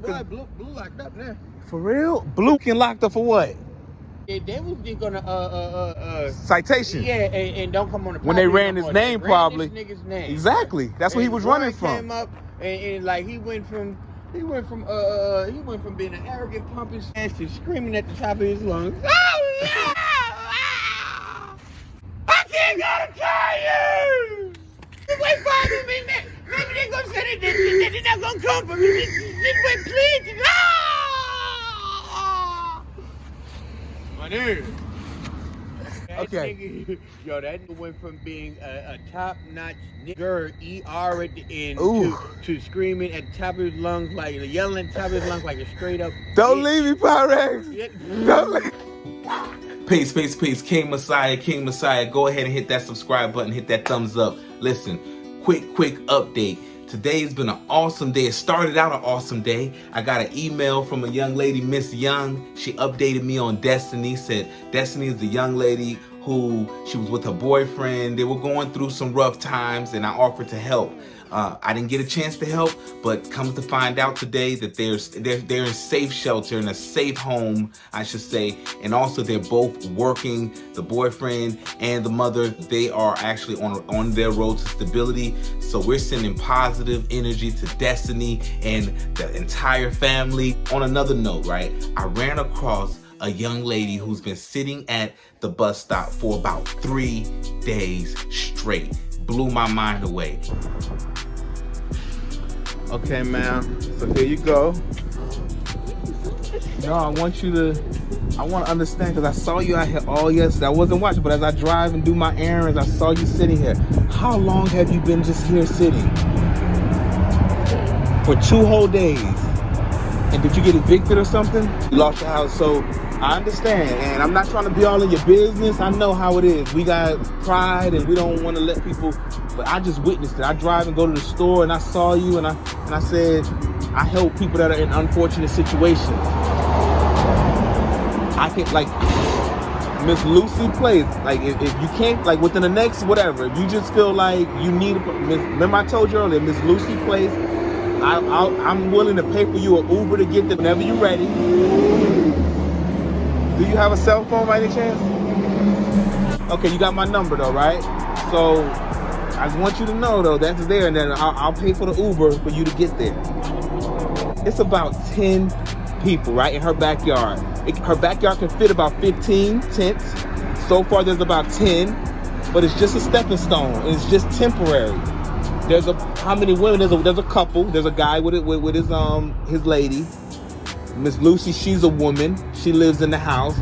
Why Blue locked up now? For real? Blue can locked up for what? They was just gonna Citation. Yeah, and don't come on the When they ran no his more. name, They probably. ran this nigga's name. Exactly. That's what he was running from. Came up and like he went from being an arrogant pompous ass to screaming at the top of his lungs. I can't go to tell you. Wait for me, man. Maybe they gonna say that they're not gonna come for me. Just wait, please. My dude. Okay. Nigga, yo, that nigga went from being a top-notch nigger, ER at the end, to screaming at the top of his lungs, like yelling at the top of his lungs like a straight-up. Don't leave me, Pyrex. Yeah. Don't leave. Peace. King Messiah. Go ahead and hit that subscribe button. Hit that thumbs up. Listen, quick update. Today's been an awesome day. It started out an awesome day. I got an email from a young lady, Miss Young. She updated me on Destiny. Said Destiny is the young lady who she was with her boyfriend. They were going through some rough times, and I offered to help. I didn't get a chance to help, but comes to find out today that they're in safe shelter, in a safe home, I should say, and also they're both working. The boyfriend and the mother, they are actually on their road to stability. So we're sending positive energy to Destiny and the entire family. On another note, right, I ran across a young lady who's been sitting at the bus stop for about 3 days straight. Blew my mind away. Okay, ma'am. So here you go. No, I want to understand, because I saw you out here all yesterday. I wasn't watching, but as I drive and do my errands, I saw you sitting here. How long have you been just here sitting? For 2 whole days. And did you get evicted or something? You lost your house. So I understand, and I'm not trying to be all in your business. I know how it is. We got pride and we don't want to let people, but I just witnessed it. I drive and go to the store and I saw you and I said, I help people that are in unfortunate situations. I can, like, Miss Lucy plays, like, if you can't, like, within the next, whatever, if you just feel like you need, remember I told you earlier, Miss Lucy plays, I'm willing to pay for you an Uber to get there whenever you're ready. Do you have a cell phone by any chance? Okay, you got my number though, right? So I want you to know though, that's there, and then I'll pay for the Uber for you to get there. It's about 10 people, right, in her backyard. Her backyard can fit about 15 tents. So far there's about 10, but it's just a stepping stone. It's just temporary. There's how many women? There's a couple. There's a guy with his lady. Miss Lucy, she's a woman. She lives in the house.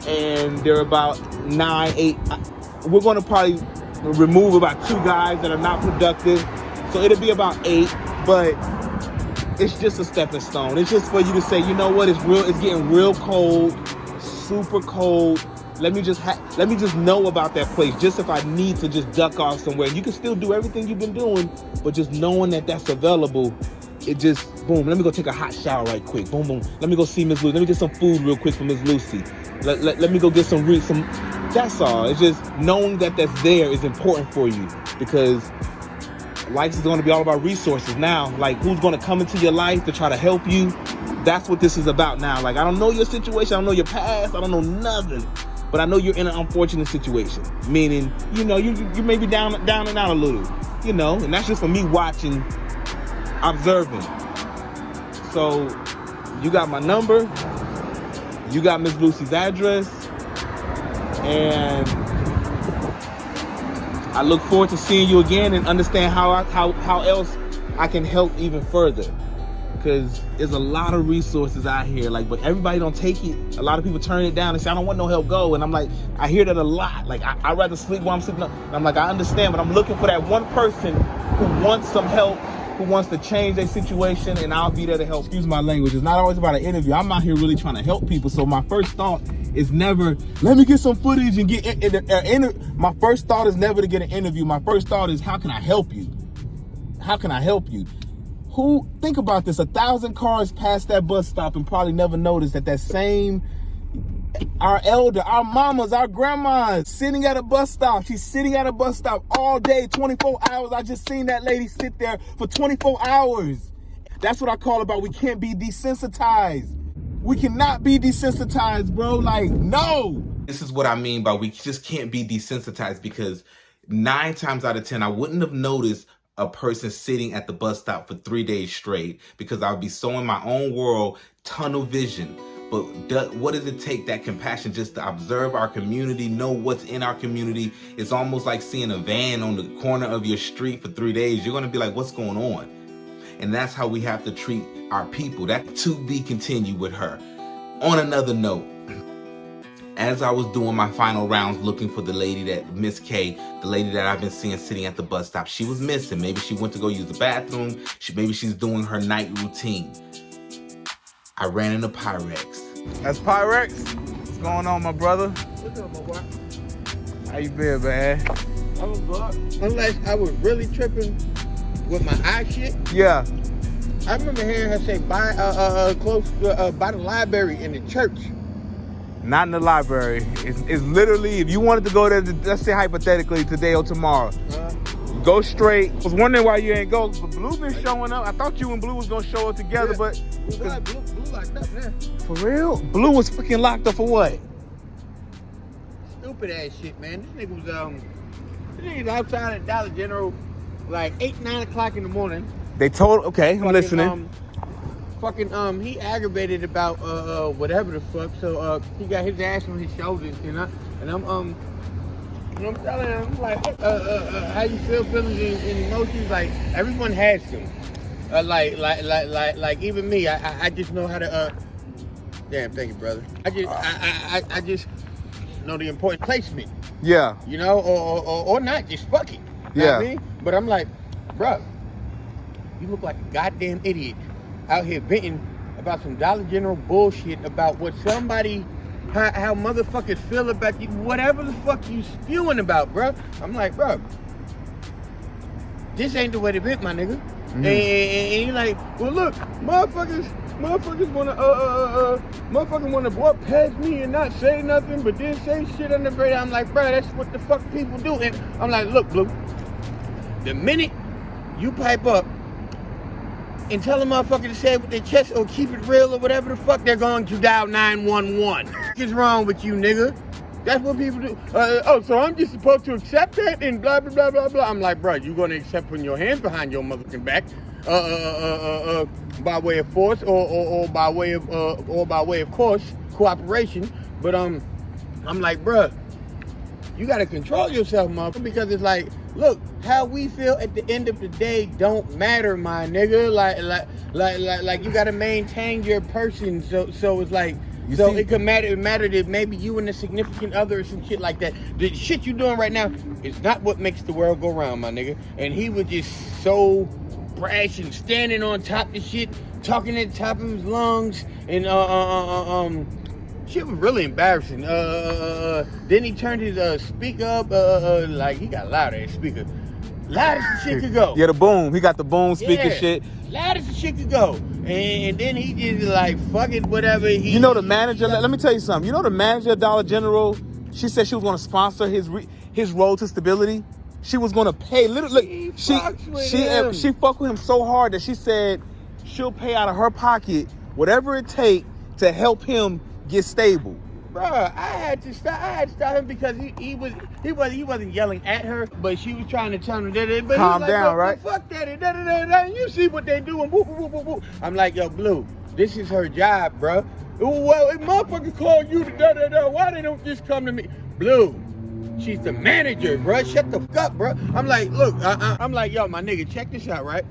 And there are about 9, 8. We're going to probably remove about 2 guys that are not productive. So it'll be about 8, but it's just a stepping stone. It's just for you to say, you know what? It's getting real cold, super cold. Let me just know about that place, just if I need to just duck off somewhere. You can still do everything you've been doing, but just knowing that that's available, it just, boom, let me go take a hot shower right quick. Boom, boom. Let me go see Miss Lucy. Let me get some food real quick for Miss Lucy. Let me go get some, that's all. It's just knowing that that's there is important for you, because life is going to be all about resources now. Like, who's going to come into your life to try to help you? That's what this is about now. Like, I don't know your situation. I don't know your past. I don't know nothing. But I know you're in an unfortunate situation, meaning, you know, you may be down and out a little, you know, and that's just for me watching, observing. So you got my number, you got Miss Lucy's address, and I look forward to seeing you again and understand how else I can help even further. Because there's a lot of resources out here, like, but everybody don't take it. A lot of people turn it down and say, I don't want no help, go. And I'm like, I hear that a lot. Like, I'd rather sleep while I'm sleeping. And I'm like, I understand, but I'm looking for that one person who wants some help, who wants to change their situation, and I'll be there to help. Excuse my language. It's not always about an interview. I'm out here really trying to help people. So my first thought is never, let me get some footage and get my first thought is never to get an interview. My first thought is, how can I help you? How can I help you? Think about this, 1,000 cars passed that bus stop and probably never noticed that same Our elder, our mamas, our grandmas sitting at a bus stop. She's sitting at a bus stop all day, 24 hours. I just seen that lady sit there for 24 hours. That's what I call about we can't be desensitized. We cannot be desensitized, bro. Like, no. This is what I mean by we just can't be desensitized, because 9 times out of 10, I wouldn't have noticed a person sitting at the bus stop for 3 days straight, because I would be so in my own world, tunnel vision. But what does it take, that compassion, just to observe our community, know what's in our community? It's almost like seeing a van on the corner of your street for 3 days. You're going to be like, what's going on? And that's how we have to treat our people. That to be continued with her. On another note, as I was doing my final rounds looking for the lady that, Miss K, the lady that I've been seeing sitting at the bus stop, she was missing. Maybe she went to go use the bathroom. Maybe she's doing her night routine. I ran into Pyrex. That's Pyrex. What's going on, my brother? What's up, my boy? How you been, man? I was good. Unless I was really tripping with my eye shit. Yeah. I remember hearing her say by by the library in the church. Not in the library. It's literally, if you wanted to go there, let's say hypothetically today or tomorrow, go straight. I was wondering why you ain't go, but Blue been showing up. I thought you and Blue was gonna show up together, but Blue locked up there. For real? Blue was fucking locked up for what? Stupid ass shit, man. This nigga was outside at Dollar General like 8, 9 o'clock in the morning. They told, okay, I'm listening. He aggravated about whatever the fuck. So he got his ass on his shoulders, you know. And I'm telling him, I'm like, how you feel, feelings and emotions? Like everyone has them. Like even me, I just know how to. Damn, thank you, brother. I just know the important placement. Yeah. You know, or not, just fuck it. You know what I mean? But I'm like, bro, you look like a goddamn idiot out here venting about some Dollar General bullshit about what somebody, how motherfuckers feel about you, whatever the fuck you spewing about, bro. I'm like, bro, this ain't the way to vent, my nigga. Mm-hmm. And he like, well, look, motherfuckers wanna walk past me and not say nothing, but then say shit on the radar. I'm like, bro, that's what the fuck people do. And I'm like, look, Blue, the minute you pipe up and tell a motherfucker to say it with their chest or keep it real or whatever the fuck, they're going to dial 911. What is wrong with you, nigga? That's what people do. So I'm just supposed to accept that and blah, blah, blah, blah, blah. I'm like, bro, you gonna accept putting your hands behind your motherfucking back by way of force or by way of course, cooperation. But I'm like, bro, you gotta control yourself, motherfucker, because it's like, look, how we feel at the end of the day don't matter, my nigga. Like you gotta maintain your person. So it's like, it could matter. It mattered if maybe you and a significant other or some shit like that. The shit you doing right now is not what makes the world go round, my nigga. And he was just so brash and standing on top of shit, talking at the top of his lungs, and shit was really embarrassing. Then he turned his speaker up, like he got louder as speaker. Loud as the shit could go. Yeah, the boom. He got the boom speaker shit. Loud as the shit could go. And then he just like, fuck it, whatever. You know the manager, let me tell you something. You know the manager of Dollar General, she said she was going to sponsor his road to stability. She was going to pay, literally, she fucked with him so hard that she said she'll pay out of her pocket whatever it takes to help him get stable. Bro, I had to stop him because he wasn't yelling at her, but she was trying to tell him that. But calm down, right? Fuck that, and you see what they doing. Woo, woo, woo, woo. I'm like, yo, Blue, this is her job, bro. Well, if motherfucker call you to why they don't just come to me? Blue, she's the manager, bro. Shut the fuck up, bro. I'm like, look, I'm like, yo, my nigga, check this out, right?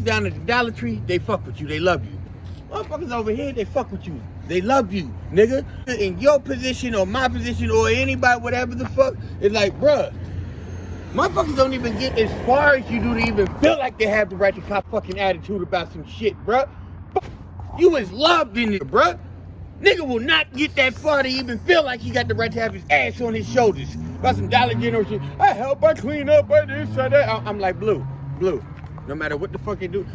Down at the Dollar Tree, they fuck with you, they love you. Motherfuckers over here, they fuck with you. They love you, nigga. In your position or my position or anybody, whatever the fuck, it's like, bruh, motherfuckers don't even get as far as you do to even feel like they have the right to pop fucking attitude about some shit, bruh. You is loved in it, bruh. Nigga will not get that far to even feel like he got the right to have his ass on his shoulders about some Dollar General shit. I help, I clean up, I this, I that. I'm like, Blue, no matter what the fuck they do,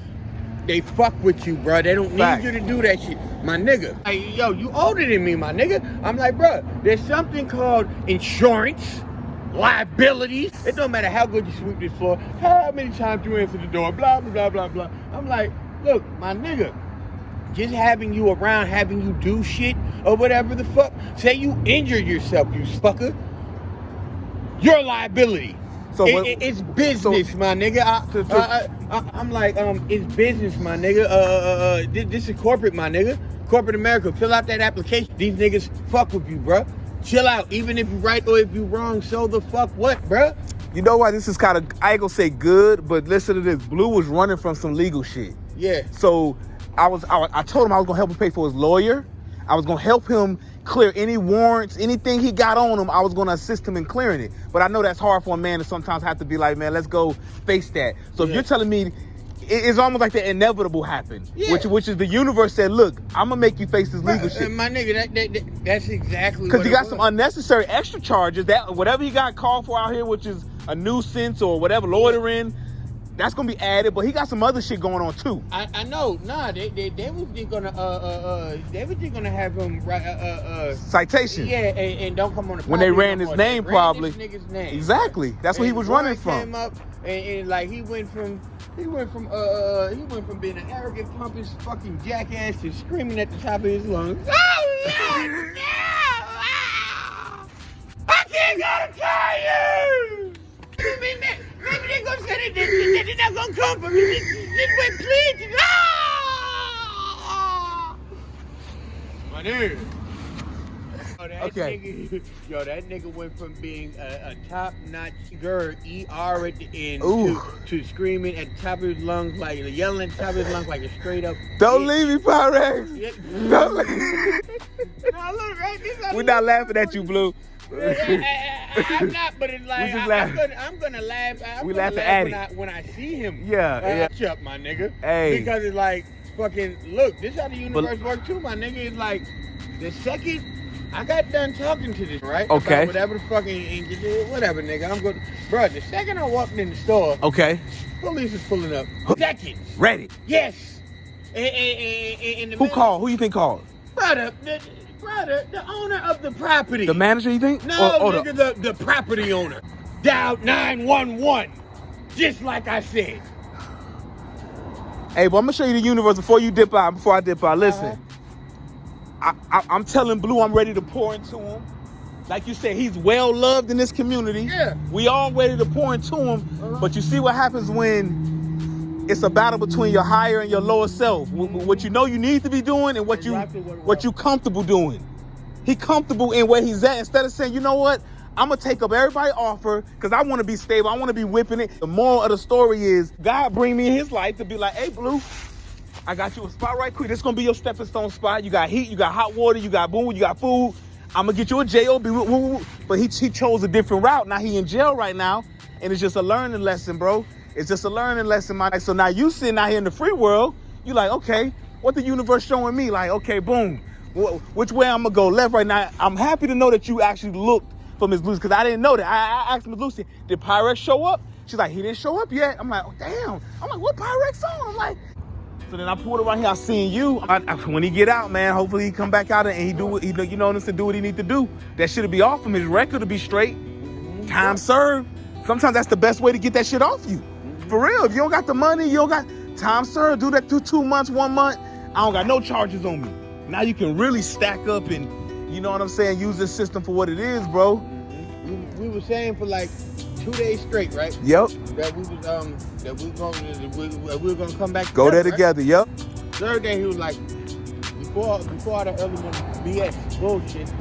they fuck with you, bro. They don't need Fact. you to do that shit, my nigga. Like, yo, you older than me, my nigga. I'm like, bro, there's something called insurance, liabilities. It don't matter how good you sweep this floor, how many times you answer the door, blah, blah, blah, blah, blah. I'm like, look, my nigga, just having you around, having you do shit or whatever the fuck. Say you injure yourself, you sucker. You're a liability. So It's business, my nigga. I'm like, it's business, my nigga. This is corporate, my nigga. Corporate America. Fill out that application. These niggas fuck with you, bro. Chill out. Even if you right or if you wrong, so the fuck what, bro? You know why this is kind of, I ain't gonna say good, but listen to this. Blue was running from some legal shit. Yeah. So I told him I was gonna help him pay for his lawyer. I was gonna help him clear any warrants, anything he got on him. I was gonna assist him in clearing it. But I know that's hard for a man to sometimes have to be like, man, let's go face that. So if you're telling me it's almost like the inevitable happened, which is the universe said, look, I'm gonna make you face this legal shit. My nigga, that's exactly what because he got some unnecessary extra charges. That whatever he got called for out here, which is a nuisance or whatever, loitering. That's gonna be added, but he got some other shit going on too. I know. Nah, they was just gonna have him citation. Yeah, and don't come on the when they ran his name, probably. This nigga's name. Exactly. That's what he was running from. Came up and like he went from being an arrogant, pompous fucking jackass to screaming at the top of his lungs. Oh, no! I can't go to kill you! Maybe they're gonna say that they're not gonna come for me. Just wait, please. My dude. That nigga went from being a top-notch girl, ER at the end, to screaming at the top of his lungs, like yelling at the top of his lungs, like a straight up. Don't leave me, Pyrex. Yeah. Don't leave me. No, look, right? We're not laughing at you, Blue. I'm not, but it's like I'm gonna laugh. We laughing at it when I see him. Yeah. Up, my nigga. Hey. Because it's like fucking look. This is how the universe works too, my nigga. It's like the second I got done talking to this, right? Okay. About whatever the fucking whatever, nigga. I'm good, bro. The second I walked in the store, okay, police is pulling up. Seconds. Ready. Yes. And who called? Who you think called? Brother, the owner of the property. The manager, you think? No, nigga, the property owner. Dialed 911. Just like I said. Hey, but I'm gonna show you the universe before I dip out. Listen, I'm telling Blue I'm ready to pour into him. Like you said, he's well loved in this community. Yeah. We all ready to pour into him. But you see what happens when it's a battle between your higher and your lower self. What you know you need to be doing and what you comfortable doing. He comfortable in where he's at. Instead of saying, you know what, I'm gonna take up everybody's offer because I want to be stable. I want to be whipping it. The moral of the story is God bring me in his life to be like, hey, Blue, I got you a spot right quick. This gonna be your stepping stone spot. You got heat, you got hot water, you got boom, you got food. I'm gonna get you a job. But he chose a different route. Now he in jail right now, and it's just a learning lesson, bro. It's just a learning lesson, man. So now you sitting out here in the free world, you like, okay, what the universe showing me? Like, okay, boom. Which way I'm gonna go? Left, right now. I'm happy to know that you actually looked for Miss Lucy because I didn't know that. I asked Miss Lucy, did Pyrex show up? She's like, he didn't show up yet. I'm like, oh, damn. I'm like, what Pyrex on? I'm like, so then I pulled around here. I seen you. When he get out, man, hopefully he come back out and he do what he, you know what I'm saying, do what he need to do. That shit'll be off him. His record to be straight. Time served. Sometimes that's the best way to get that shit off you. For real. If you don't got the money, you don't got time served. Do that 2 months, 1 month. I don't got no charges on me. Now you can really stack up and, you know what I'm saying, use this system for what it is, bro. We were saying for like 2 days straight, right? Yep. That we were gonna come back. Go there together. Yep. Third day he was like, before all the early morning BS bullshit,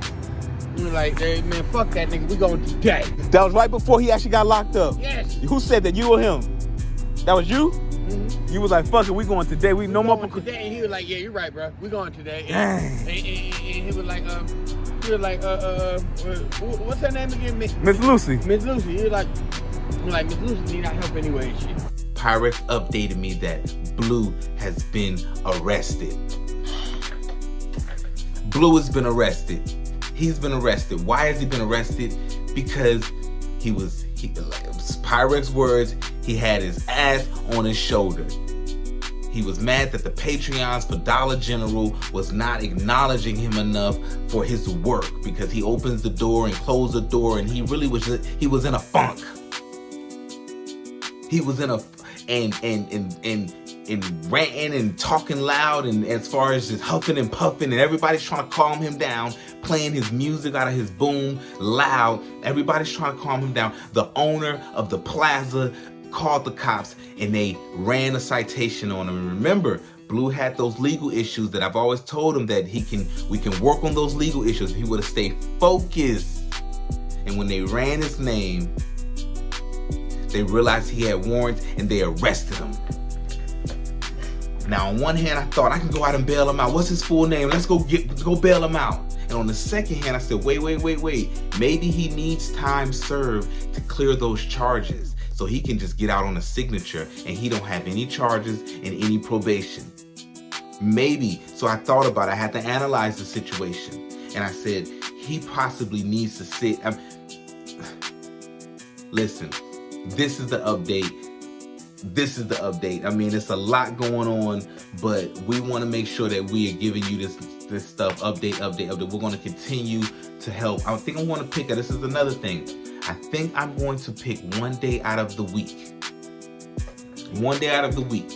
we were like, hey man, fuck that nigga, we going today. That was right before he actually got locked up. Yes. Who said that? You or him? That was you? Mm-hmm. You was like, fuck it, we going today. We no more. Today, and he was like, yeah, you're right, bro. We going today. Dang. And he was like, what's her name again? Miss Lucy. Miss Lucy. He was like, Miss Lucy need our help anyway and shit. Pyrex updated me that Blue has been arrested. Blue has been arrested. He's been arrested. Why has he been arrested? Because Pyrex words, he had his ass on his shoulder. He was mad that the Patreons for Dollar General was not acknowledging him enough for his work, because he opens the door and closes the door, and he really was in a funk. He was in a and ranting and talking loud, and as far as just huffing and puffing, and everybody's trying to calm him down, playing his music out of his boom loud. Everybody's trying to calm him down. The owner of the plaza called the cops, and they ran a citation on him. And remember, Blue had those legal issues that I've always told him that we can work on those legal issues if he would have stayed focused. And when they ran his name, they realized he had warrants, and they arrested him. Now, on one hand, I thought I can go out and bail him out. What's his full name? Let's go bail him out. And on the second hand, I said, wait. Maybe he needs time served to clear those charges, so he can just get out on a signature and he don't have any charges and any probation. Maybe. So I thought about it. I had to analyze the situation. And I said, he possibly needs to sit. Listen, this is the update. I mean, it's a lot going on, but we want to make sure that we are giving you this stuff, update. We're going to continue to help. I think I want to pick, this is another thing. I think I'm going to pick one day out of the week.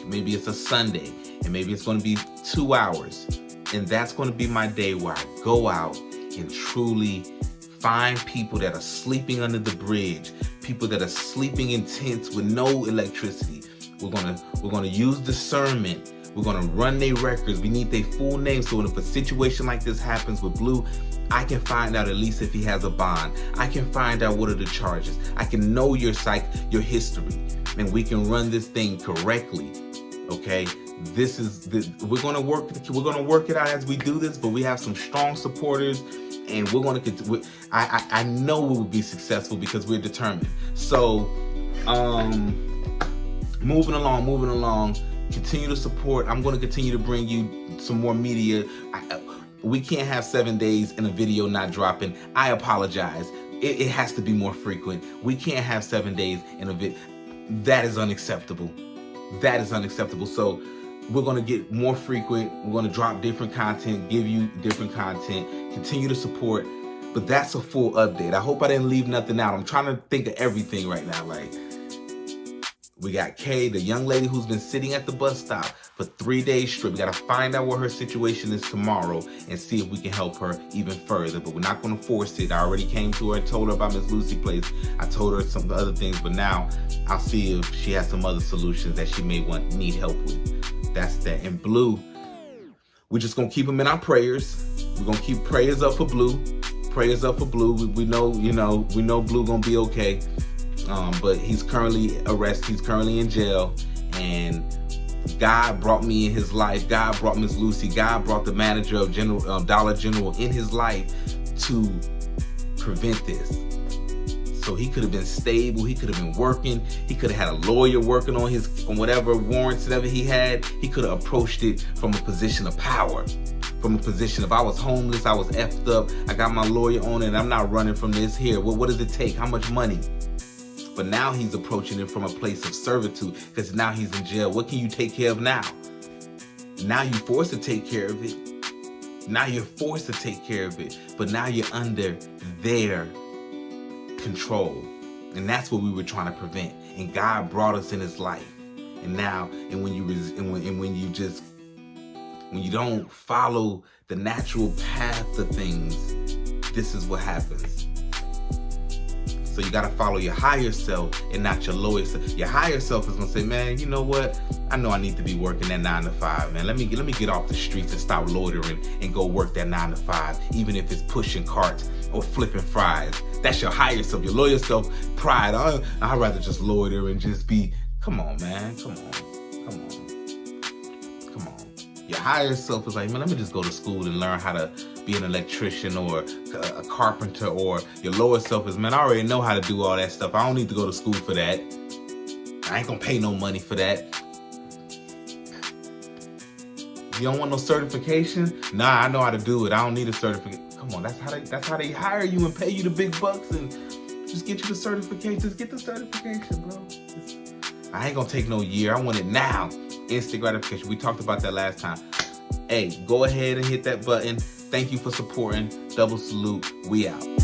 Maybe it's a Sunday, and maybe it's going to be 2 hours. And that's going to be my day where I go out and truly find people that are sleeping under the bridge, people that are sleeping in tents with no electricity. We're gonna use discernment. We're gonna run their records. We need their full name, so if a situation like this happens with Blue, I can find out at least if he has a bond. I can find out what are the charges. I can know your history, and we can run this thing correctly. Okay, we're gonna work it out as we do this, but we have some strong supporters. And we're going to, I know we will be successful because we're determined. So, moving along, continue to support. I'm going to continue to bring you some more media. We can't have 7 days in a video not dropping. I apologize. It has to be more frequent. We can't have 7 days in a video. That is unacceptable. So, we're going to get more frequent. We're going to drop different content, give you different content, continue to support. But that's a full update. I hope I didn't leave nothing out. I'm trying to think of everything right now. Like, we got Kay, the young lady who's been sitting at the bus stop for 3 days straight. We got to find out what her situation is tomorrow and see if we can help her even further. But we're not going to force it. I already came to her and told her about Miss Lucy Place. I told her some other things, but now I'll see if she has some other solutions that she may need help with. That's that. And Blue, we're just gonna keep him in our prayers. We're gonna keep prayers up for Blue. We know Blue gonna be okay. But he's currently arrested. He's currently in jail. And God brought me in his life. God brought Miss Lucy. God brought the manager of Dollar General in his life to prevent this. So he could have been stable. He could have been working. He could have had a lawyer working on whatever warrants whatever he had. He could have approached it from a position of power, from a position of I was homeless, I was effed up, I got my lawyer on it, and I'm not running from this here. What does it take? How much money? But now he's approaching it from a place of servitude because now he's in jail. What can you take care of now? Now you're forced to take care of it. But now you're under their control, and that's what we were trying to prevent. And God brought us in his life. And now, when you don't follow the natural path of things, this is what happens. So you got to follow your higher self and not your lower self. Your higher self is going to say, man, you know what? I know I need to be working that 9 to 5, man. Let me get off the streets and stop loitering and go work that 9 to 5, even if it's pushing carts or flipping fries. That's your higher self. Your lower self, pride. I'd rather just loiter and just be, come on, man. Come on. Your higher self is like, man, let me just go to school and learn how to be an electrician or a carpenter. Or your lower self is, man, I already know how to do all that stuff. I don't need to go to school for that. I ain't gonna pay no money for that. You don't want no certification? Nah, I know how to do it. I don't need a certification. Come on, that's how they hire you and pay you the big bucks and just get you the certification. Just get the certification, bro. I ain't gonna take no year. I want it now. instant gratification. We talked about that last time. Hey, go ahead and hit that button. Thank you for supporting. Double salute. We out.